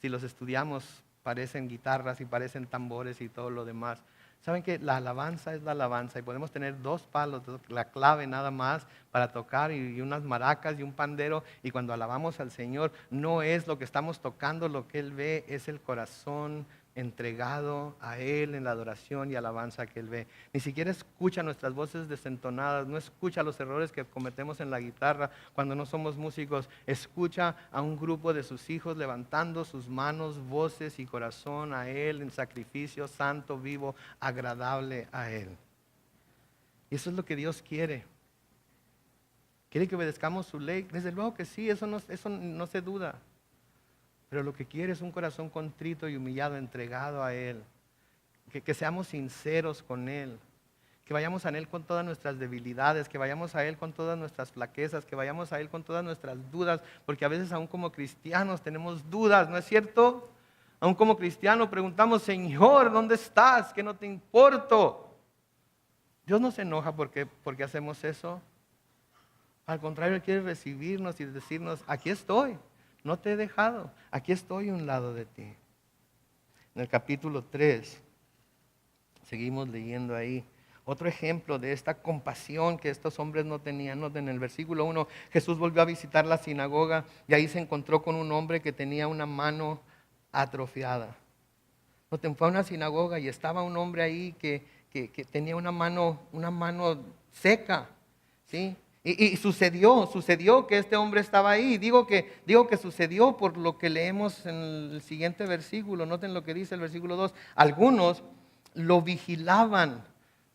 los estudiamos, parecen guitarras y parecen tambores y todo lo demás. ¿Saben que la alabanza es la alabanza? Y podemos tener dos palos, la clave nada más para tocar y unas maracas y un pandero. Y cuando alabamos al Señor, no es lo que estamos tocando, lo que Él ve, es el corazón entregado a Él en la adoración y alabanza que Él ve. Ni siquiera escucha nuestras voces desentonadas, no escucha los errores que cometemos en la guitarra cuando no somos músicos. Escucha a un grupo de sus hijos levantando sus manos, voces y corazón a Él en sacrificio santo, vivo, agradable a Él. Y eso es lo que Dios quiere. ¿Quiere que obedezcamos su ley? Desde luego que sí, eso no se duda. Pero lo que quiere es un corazón contrito y humillado, entregado a Él. Que seamos sinceros con Él. Que vayamos a Él con todas nuestras debilidades, que vayamos a Él con todas nuestras flaquezas, que vayamos a Él con todas nuestras dudas, porque a veces aún como cristianos tenemos dudas, ¿no es cierto? Aún como cristianos preguntamos, Señor, ¿dónde estás? Que no te importo. Dios no se enoja porque hacemos eso. Al contrario, Él quiere recibirnos y decirnos, aquí estoy. No te he dejado, aquí estoy a un lado de ti. En el capítulo 3, seguimos leyendo ahí, otro ejemplo de esta compasión que estos hombres no tenían. En el versículo 1, Jesús volvió a visitar la sinagoga y ahí se encontró con un hombre que tenía una mano atrofiada. Fue a una sinagoga y estaba un hombre ahí que tenía una mano seca, ¿sí? Y sucedió que este hombre estaba ahí. Digo que sucedió por lo que leemos en el siguiente versículo. Noten lo que dice el versículo 2. Algunos lo vigilaban.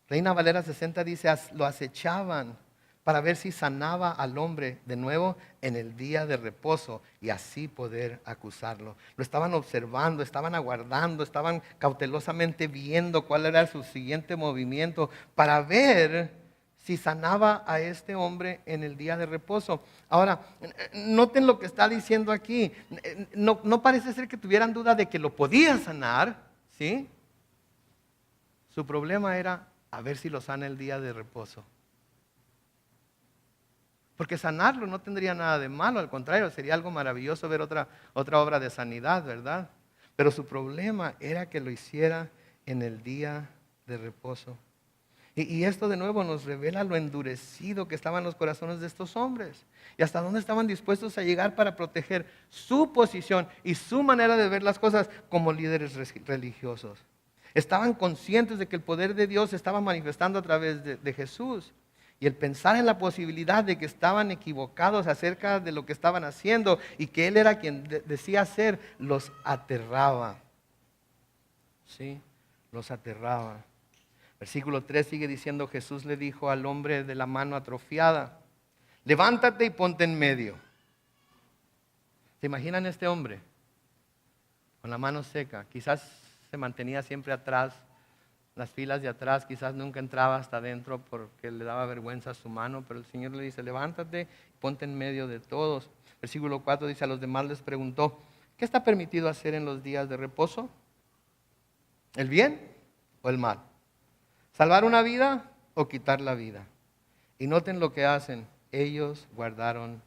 Reina Valera 60 dice, lo acechaban para ver si sanaba al hombre de nuevo en el día de reposo y así poder acusarlo. Lo estaban observando, estaban aguardando, estaban cautelosamente viendo cuál era su siguiente movimiento para ver si sanaba a este hombre en el día de reposo. Ahora, noten lo que está diciendo aquí. No parece ser que tuvieran duda de que lo podía sanar, ¿sí? Su problema era a ver si lo sana el día de reposo. Porque sanarlo no tendría nada de malo, al contrario, sería algo maravilloso ver otra obra de sanidad, ¿verdad? Pero su problema era que lo hiciera en el día de reposo. Y esto de nuevo nos revela lo endurecido que estaban los corazones de estos hombres y hasta dónde estaban dispuestos a llegar para proteger su posición y su manera de ver las cosas como líderes religiosos. Estaban conscientes de que el poder de Dios se estaba manifestando a través de Jesús. Y el pensar en la posibilidad de que estaban equivocados acerca de lo que estaban haciendo y que Él era quien decía ser, los aterraba. ¿Sí? Los aterraba. Versículo 3 sigue diciendo, Jesús le dijo al hombre de la mano atrofiada, levántate y ponte en medio. ¿Se imaginan este hombre? Con la mano seca. Quizás se mantenía siempre atrás, las filas de atrás, quizás nunca entraba hasta adentro porque le daba vergüenza a su mano, pero el Señor le dice, levántate y ponte en medio de todos. Versículo 4 dice, a los demás les preguntó, ¿qué está permitido hacer en los días de reposo? ¿El bien o el mal? ¿Salvar una vida o quitar la vida? Y noten lo que hacen. Ellos guardaron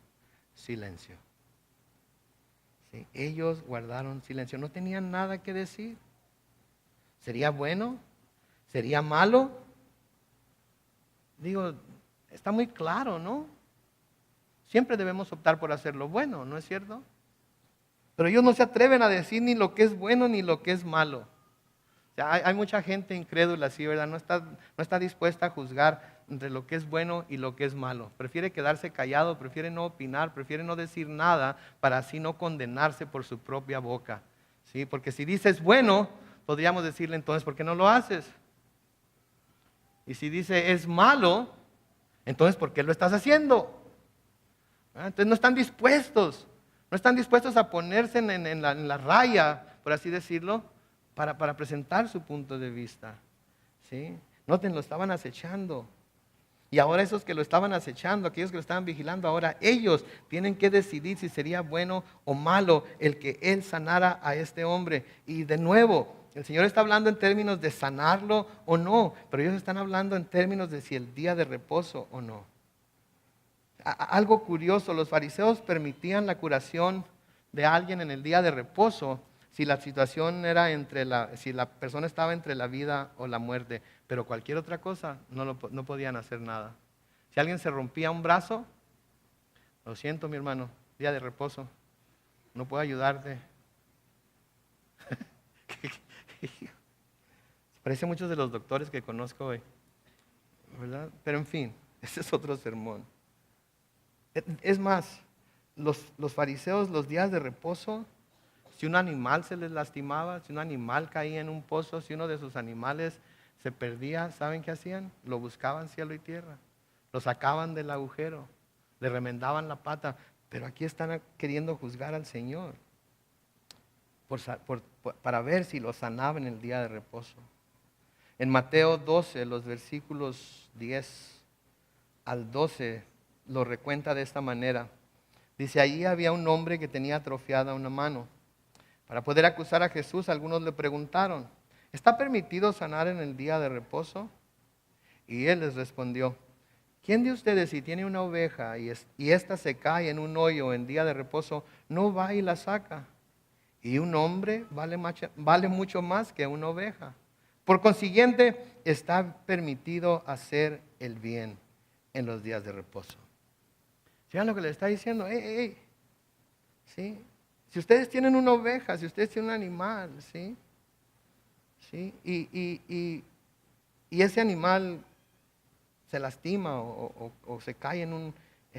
silencio. ¿Sí? Ellos guardaron silencio. No tenían nada que decir. ¿Sería bueno? ¿Sería malo? Digo, está muy claro, ¿no? Siempre debemos optar por hacer lo bueno, ¿no es cierto? Pero ellos no se atreven a decir ni lo que es bueno ni lo que es malo. O sea, hay mucha gente incrédula, así, ¿verdad? No está dispuesta a juzgar entre lo que es bueno y lo que es malo. Prefiere quedarse callado, prefiere no opinar, prefiere no decir nada para así no condenarse por su propia boca. ¿Sí? Porque si dices bueno, podríamos decirle entonces, ¿por qué no lo haces? Y si dice es malo, entonces ¿por qué lo estás haciendo? Entonces no están dispuestos a ponerse en la raya, por así decirlo, para presentar su punto de vista. ¿Sí? Noten, lo estaban acechando. Y ahora esos que lo estaban acechando, aquellos que lo estaban vigilando, ahora ellos tienen que decidir si sería bueno o malo el que Él sanara a este hombre. Y de nuevo, el Señor está hablando en términos de sanarlo o no, pero ellos están hablando en términos de si el día de reposo o no. Algo curioso, los fariseos permitían la curación de alguien en el día de reposo si la situación era si la persona estaba entre la vida o la muerte, pero cualquier otra cosa no podían hacer nada. Si alguien se rompía un brazo, lo siento mi hermano, día de reposo, no puedo ayudarte. Parece muchos de los doctores que conozco hoy, ¿verdad? Pero en fin, ese es otro sermón. Es más, los fariseos los días de reposo, si un animal se les lastimaba, si un animal caía en un pozo, si uno de sus animales se perdía, ¿saben qué hacían? Lo buscaban cielo y tierra, lo sacaban del agujero, le remendaban la pata, pero aquí están queriendo juzgar al Señor para ver si lo sanaban en el día de reposo. En Mateo 12, los versículos 10 al 12, lo recuenta de esta manera. Dice, allí había un hombre que tenía atrofiada una mano. Para poder acusar a Jesús, algunos le preguntaron, ¿está permitido sanar en el día de reposo? Y él les respondió, ¿quién de ustedes si tiene una oveja y ésta se cae en un hoyo en día de reposo, no va y la saca? Y un hombre vale mucho más que una oveja. Por consiguiente, está permitido hacer el bien en los días de reposo. ¿Vean lo que le está diciendo? ¿Sí? Si ustedes tienen una oveja, si ustedes tienen un animal, ¿sí? ¿Sí? Y ese animal se lastima o se cae en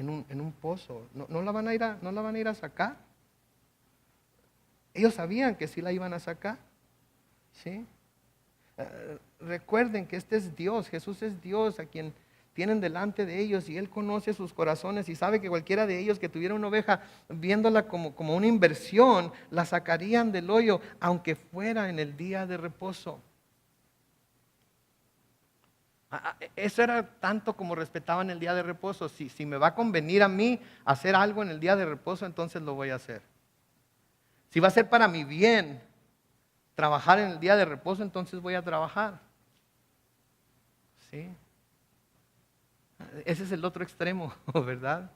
un pozo, ¿no la van a ir a sacar? Ellos sabían que sí la iban a sacar, ¿sí? Recuerden que este es Dios, Jesús es Dios a quien tienen delante de ellos y Él conoce sus corazones y sabe que cualquiera de ellos que tuviera una oveja, viéndola como una inversión, la sacarían del hoyo, aunque fuera en el día de reposo. Eso era tanto como respetaban el día de reposo. Si me va a convenir a mí hacer algo en el día de reposo, entonces lo voy a hacer. Si va a ser para mi bien trabajar en el día de reposo, entonces voy a trabajar. ¿Sí? Ese es el otro extremo, ¿verdad?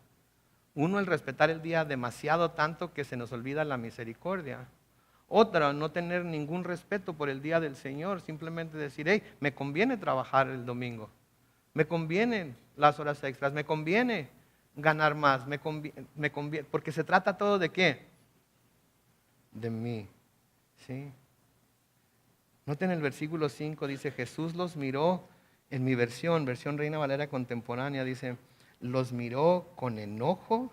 Uno, el respetar el día demasiado tanto que se nos olvida la misericordia. Otra, no tener ningún respeto por el día del Señor, simplemente decir, hey, me conviene trabajar el domingo. Me convienen las horas extras, me conviene ganar más, me conviene, porque se trata todo de ¿qué? De mí, ¿sí? Noten el versículo 5, dice, Jesús los miró, en mi versión Reina Valera contemporánea, dice, los miró con enojo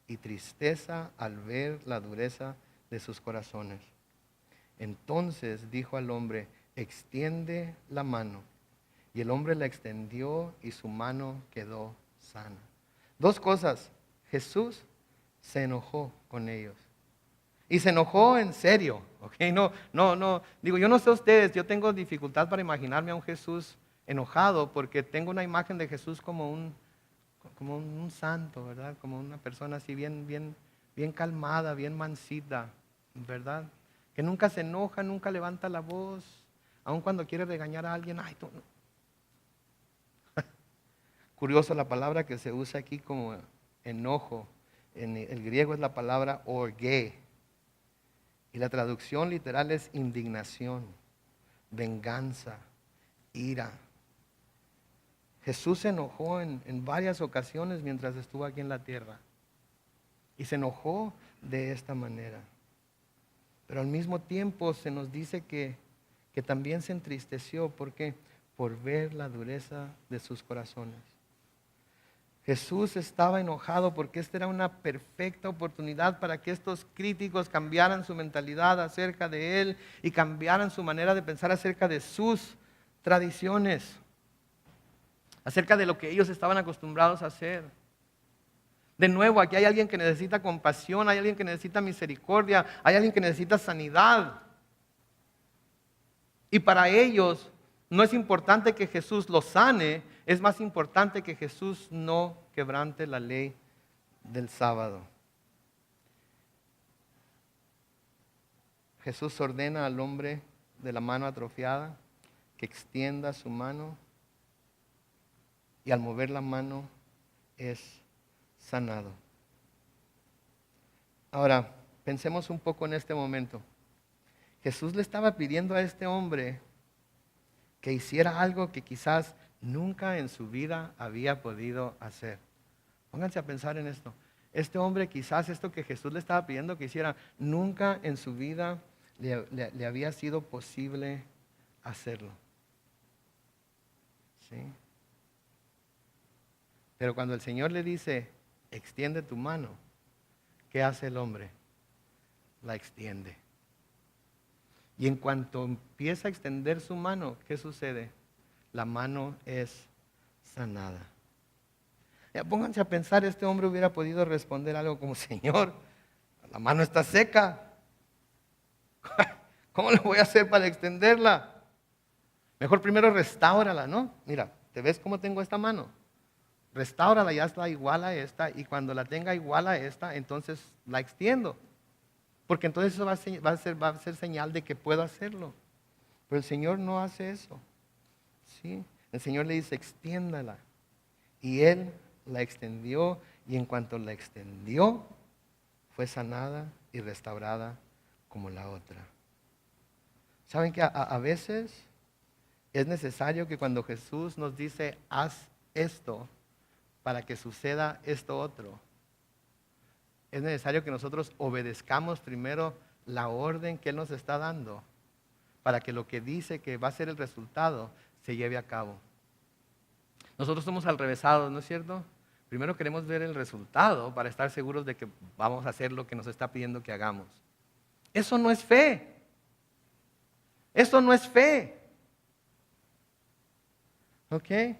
y tristeza al ver la dureza de sus corazones. Entonces dijo al hombre, extiende la mano. Y el hombre la extendió y su mano quedó sana. Dos cosas, Jesús se enojó con ellos. Y se enojó en serio, ¿ok? No, digo, yo no sé ustedes, yo tengo dificultad para imaginarme a un Jesús enojado porque tengo una imagen de Jesús como un santo, ¿verdad? Como una persona así bien calmada, bien mansita, ¿verdad? Que nunca se enoja, nunca levanta la voz, aun cuando quiere regañar a alguien, ay, tú no. Curioso la palabra que se usa aquí como enojo, en el griego es la palabra orge, y la traducción literal es indignación, venganza, ira. Jesús se enojó en varias ocasiones mientras estuvo aquí en la tierra. Y se enojó de esta manera. Pero al mismo tiempo se nos dice que también se entristeció. ¿Por qué? Por ver la dureza de sus corazones. Jesús estaba enojado porque esta era una perfecta oportunidad para que estos críticos cambiaran su mentalidad acerca de Él y cambiaran su manera de pensar acerca de sus tradiciones, acerca de lo que ellos estaban acostumbrados a hacer. De nuevo, aquí hay alguien que necesita compasión, hay alguien que necesita misericordia, hay alguien que necesita sanidad. Y para ellos no es importante que Jesús los sane, es más importante que Jesús no quebrante la ley del sábado. Jesús ordena al hombre de la mano atrofiada que extienda su mano y al mover la mano es sanado. Ahora, pensemos un poco en este momento. Jesús le estaba pidiendo a este hombre que hiciera algo que quizás nunca en su vida había podido hacer. Pónganse a pensar en esto. Este hombre quizás esto que Jesús le estaba pidiendo que hiciera, nunca en su vida le había sido posible hacerlo. ¿Sí? Pero cuando el Señor le dice, extiende tu mano, ¿qué hace el hombre? La extiende. Y en cuanto empieza a extender su mano, ¿qué sucede? La mano es sanada. Ya pónganse a pensar, este hombre hubiera podido responder algo como, Señor, la mano está seca. ¿Cómo le voy a hacer para extenderla? Mejor primero restáurala, ¿no? Mira, ¿te ves cómo tengo esta mano? Restáurala, ya está igual a esta, y cuando la tenga igual a esta, entonces la extiendo. Porque entonces eso va a ser señal de que puedo hacerlo. Pero el Señor no hace eso. ¿Sí? El Señor le dice, extiéndala. Y Él la extendió, y en cuanto la extendió, fue sanada y restaurada como la otra. ¿Saben que a veces es necesario que cuando Jesús nos dice, haz esto, para que suceda esto otro, es necesario que nosotros obedezcamos primero la orden que Él nos está dando, para que lo que dice que va a ser el resultado se lleve a cabo. Nosotros somos alrevesados, ¿no es cierto? Primero queremos ver el resultado para estar seguros de que vamos a hacer lo que nos está pidiendo que hagamos. Eso no es fe. Eso no es fe. ¿Ok?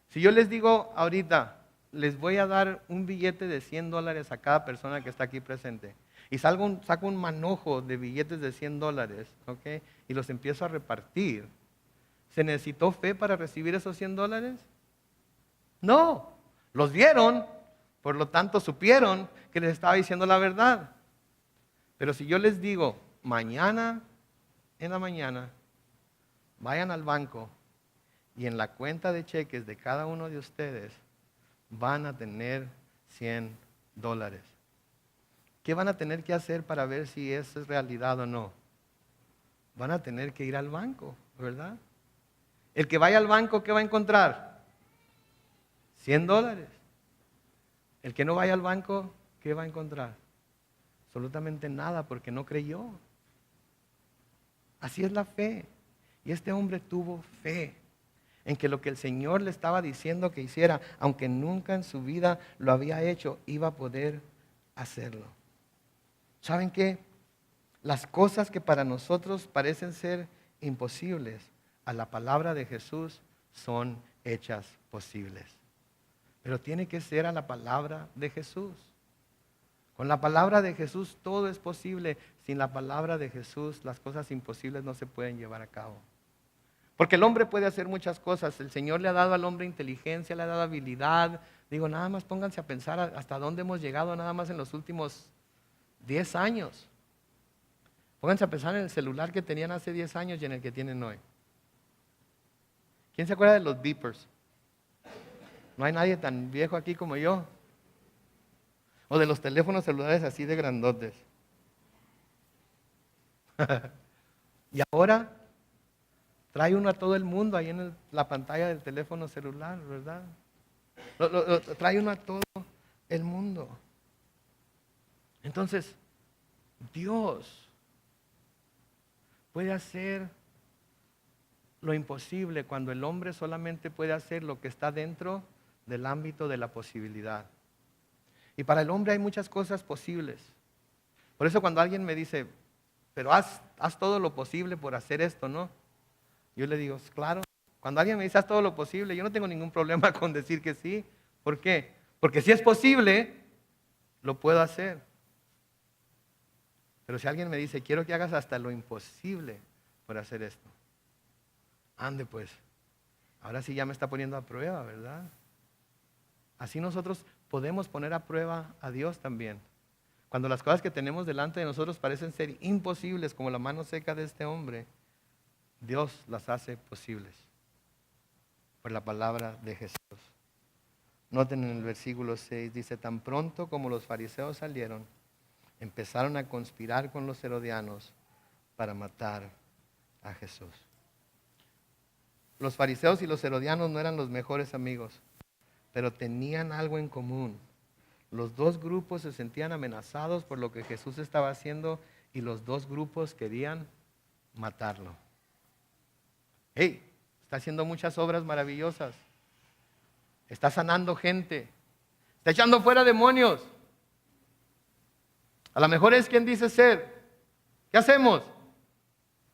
Si yo les digo ahorita, les voy a dar un billete de $100 a cada persona que está aquí presente. Y saco un manojo de billetes de $100, ¿ok? Y los empiezo a repartir. ¿Se necesitó fe para recibir esos $100? No. Los vieron, por lo tanto supieron que les estaba diciendo la verdad. Pero si yo les digo, mañana en la mañana, vayan al banco y en la cuenta de cheques de cada uno de ustedes van a tener $100. ¿Qué van a tener que hacer para ver si eso es realidad o no? Van a tener que ir al banco, ¿verdad? El que vaya al banco, ¿qué va a encontrar? $100. El que no vaya al banco, ¿qué va a encontrar? Absolutamente nada, porque no creyó. Así es la fe. Y este hombre tuvo fe en que lo que el Señor le estaba diciendo que hiciera, aunque nunca en su vida lo había hecho, iba a poder hacerlo. ¿Saben qué? Las cosas que para nosotros parecen ser imposibles, a la palabra de Jesús son hechas posibles. Pero tiene que ser a la palabra de Jesús. Con la palabra de Jesús todo es posible. Sin la palabra de Jesús las cosas imposibles no se pueden llevar a cabo. Porque el hombre puede hacer muchas cosas. El Señor le ha dado al hombre inteligencia, le ha dado habilidad. Digo, nada más pónganse a pensar hasta dónde hemos llegado nada más en los últimos 10 años. Pónganse a pensar en el celular que tenían hace 10 años y en el que tienen hoy. ¿Quién se acuerda de los beepers? No hay nadie tan viejo aquí como yo. O de los teléfonos celulares así de grandotes. Y ahora trae uno a todo el mundo ahí en la pantalla del teléfono celular, ¿verdad? Trae uno a todo el mundo. Entonces, Dios puede hacer lo imposible cuando el hombre solamente puede hacer lo que está dentro del ámbito de la posibilidad. Y para el hombre hay muchas cosas posibles. Por eso cuando alguien me dice, pero haz todo lo posible por hacer esto, ¿no? Yo le digo, claro. Cuando alguien me dice, haz todo lo posible, yo no tengo ningún problema con decir que sí. ¿Por qué? Porque si es posible, lo puedo hacer. Pero si alguien me dice, quiero que hagas hasta lo imposible por hacer esto, ande pues, ahora sí ya me está poniendo a prueba, ¿verdad? Así nosotros podemos poner a prueba a Dios también. Cuando las cosas que tenemos delante de nosotros parecen ser imposibles, como la mano seca de este hombre, Dios las hace posibles por la palabra de Jesús. Noten en el versículo 6, dice, tan pronto como los fariseos salieron, empezaron a conspirar con los herodianos para matar a Jesús. Los fariseos y los herodianos no eran los mejores amigos, pero tenían algo en común. Los dos grupos se sentían amenazados por lo que Jesús estaba haciendo y los dos grupos querían matarlo. Hey, está haciendo muchas obras maravillosas. Está sanando gente. Está echando fuera demonios. A lo mejor es quien dice ser. ¿Qué hacemos?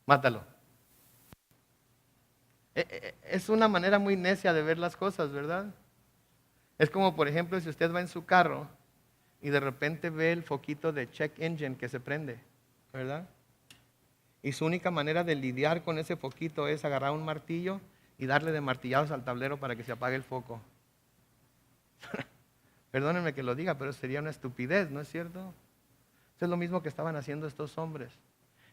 Mátalo. Es una manera muy necia de ver las cosas, ¿verdad? Es como, por ejemplo, si usted va en su carro y de repente ve el foquito de check engine que se prende, ¿verdad? Y su única manera de lidiar con ese foquito es agarrar un martillo y darle de martillados al tablero para que se apague el foco. Perdónenme que lo diga, pero sería una estupidez, ¿no es cierto? Eso es lo mismo que estaban haciendo estos hombres.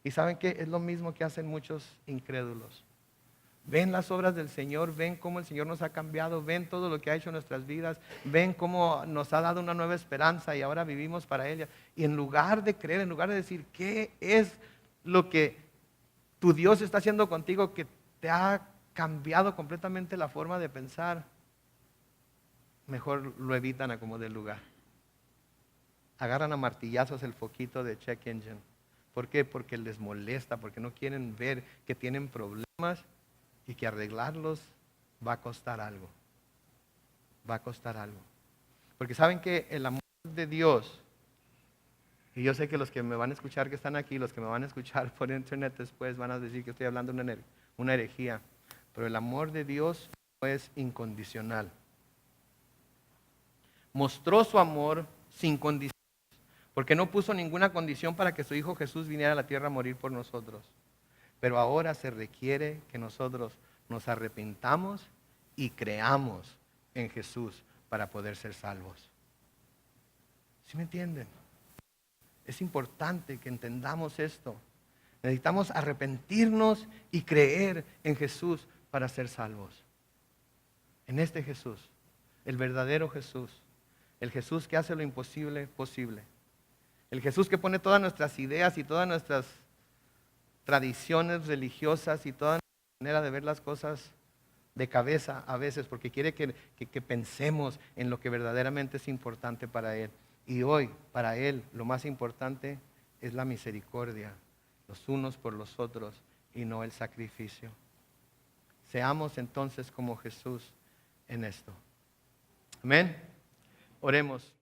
¿Y saben qué? Es lo mismo que hacen muchos incrédulos. Ven las obras del Señor, ven cómo el Señor nos ha cambiado, ven todo lo que ha hecho en nuestras vidas, ven cómo nos ha dado una nueva esperanza y ahora vivimos para ella. Y en lugar de creer, en lugar de decir, ¿qué es lo que tu Dios está haciendo contigo que te ha cambiado completamente la forma de pensar? Mejor lo evitan a como del lugar. Agarran a martillazos el foquito de check engine. ¿Por qué? Porque les molesta, porque no quieren ver que tienen problemas y que arreglarlos va a costar algo. Va a costar algo. Porque saben que el amor de Dios, y yo sé que los que me van a escuchar que están aquí, los que me van a escuchar por internet después van a decir que estoy hablando una herejía, pero el amor de Dios no es incondicional. Mostró su amor sin condiciones, porque no puso ninguna condición para que su Hijo Jesús viniera a la tierra a morir por nosotros. Pero ahora se requiere que nosotros nos arrepintamos y creamos en Jesús para poder ser salvos. ¿Sí me entienden? Es importante que entendamos esto. Necesitamos arrepentirnos y creer en Jesús para ser salvos. En este Jesús, el verdadero Jesús, el Jesús que hace lo imposible posible, el Jesús que pone todas nuestras ideas y todas nuestras tradiciones religiosas y toda nuestra manera de ver las cosas de cabeza a veces, porque quiere que pensemos en lo que verdaderamente es importante para Él. Y hoy, para Él, lo más importante es la misericordia, los unos por los otros, y no el sacrificio. Seamos entonces como Jesús en esto. Amén. Oremos.